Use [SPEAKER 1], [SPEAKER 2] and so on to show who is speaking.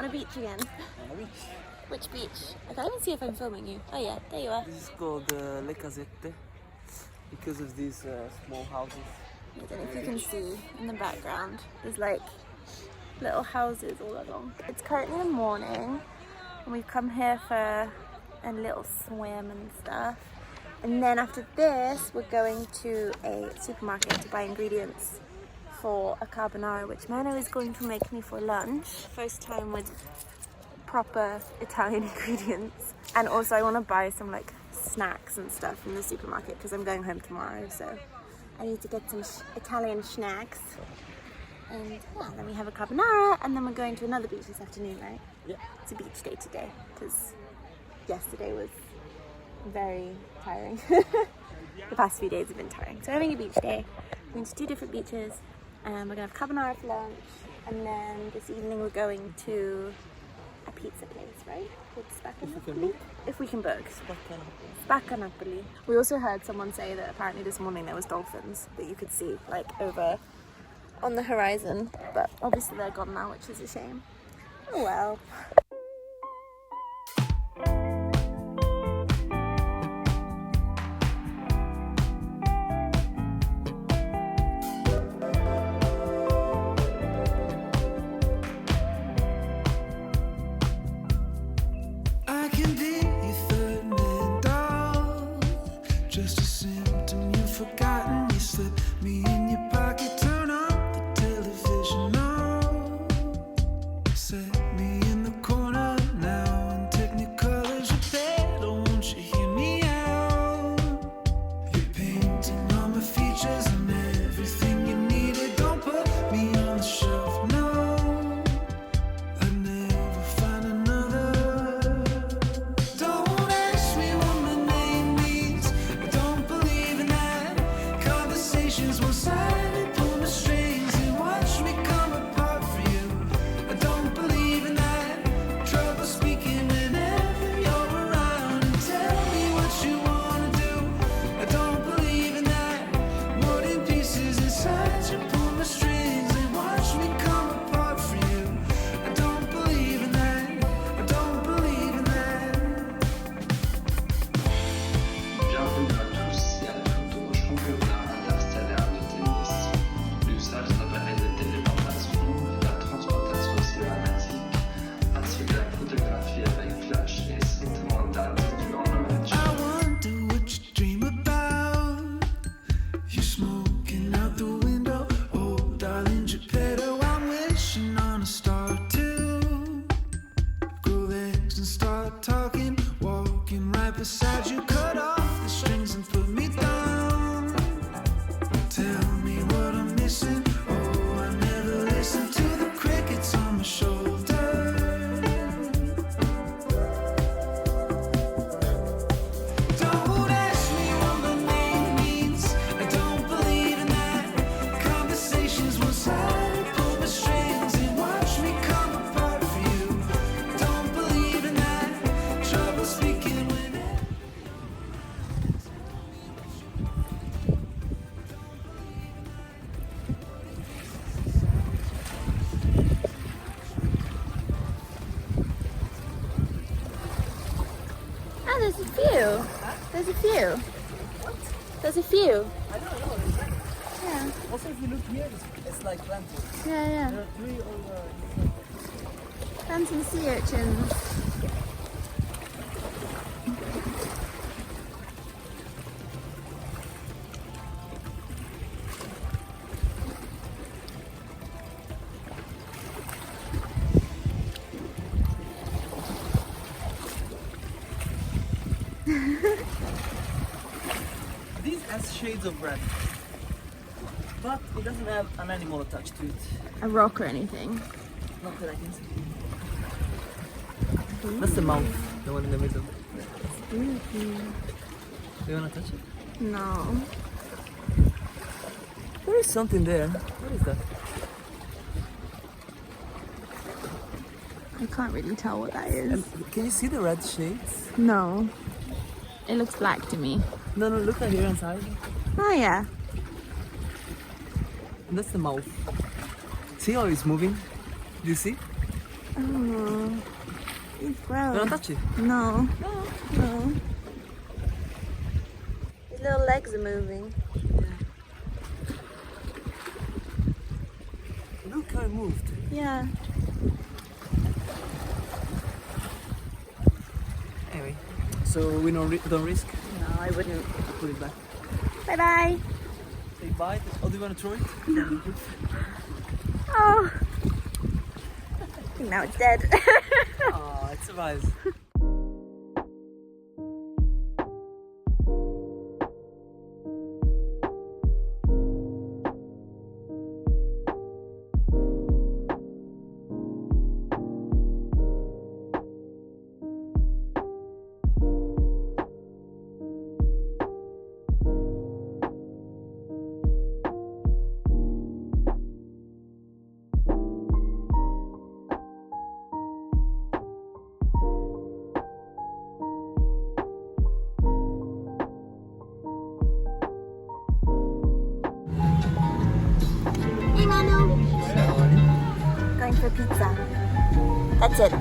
[SPEAKER 1] On a beach again.
[SPEAKER 2] On a beach.
[SPEAKER 1] Which beach? I can't even see if I'm filming you. Oh yeah, there you are.
[SPEAKER 2] This is called Le Casette because of these small houses.
[SPEAKER 1] I don't know if you can see in the background. There's like little houses all along. It's currently the morning and we've come here for a little swim and stuff. And then after this, we're going to a supermarket to buy ingredients for a carbonara, which Manu is going to make me for lunch. First time with proper Italian ingredients. And also I want to buy some like snacks and stuff from the supermarket because I'm going home tomorrow, so I need to get some Italian snacks. And yeah, then we have a carbonara and then we're going to another beach this afternoon, right?
[SPEAKER 2] Yeah.
[SPEAKER 1] It's a beach day today because yesterday was very tiring. The past few days have been tiring. So we're having a beach day. We're going to 2 different beaches and we're going to have carbonara for lunch, and then this evening we're going to a pizza place, right? Called Spacca Napoli. If we can book. Spacca Napoli. We also heard someone say that apparently this morning there was dolphins that you could see like over on the horizon, but obviously they're gone now, which is a shame. Oh well. There's a few. There's a few.
[SPEAKER 2] What?
[SPEAKER 1] There's a few.
[SPEAKER 2] I don't know. Exactly.
[SPEAKER 1] Yeah.
[SPEAKER 2] Also, if you look here, it's like planted.
[SPEAKER 1] Yeah, yeah.
[SPEAKER 2] There are 3 over.
[SPEAKER 1] And some sea urchins.
[SPEAKER 2] These has shades of red, but it doesn't have an animal attached to it.
[SPEAKER 1] A rock or anything.
[SPEAKER 2] Not that I can see. That's the mouth, the one in the middle. Do you want to touch it?
[SPEAKER 1] No.
[SPEAKER 2] There is something there. What is that?
[SPEAKER 1] I can't really tell what that is.
[SPEAKER 2] And can you see the red shades?
[SPEAKER 1] No. It looks black to me.
[SPEAKER 2] No, look right here inside.
[SPEAKER 1] Oh yeah.
[SPEAKER 2] And that's the mouth. See how it's moving? Do you see?
[SPEAKER 1] Oh, it's gross.
[SPEAKER 2] Don't touch it.
[SPEAKER 1] No. No. His little legs are moving.
[SPEAKER 2] Look how it moved.
[SPEAKER 1] Yeah.
[SPEAKER 2] Anyway, so we don't risk.
[SPEAKER 1] No, I wouldn't.
[SPEAKER 2] I'll put it back.
[SPEAKER 1] Bye bye.
[SPEAKER 2] Say bye. Oh, do you want to throw it?
[SPEAKER 1] Oh. I think now it's dead.
[SPEAKER 2] Oh, it survives.
[SPEAKER 1] Hey Manu. Going for pizza. That's it.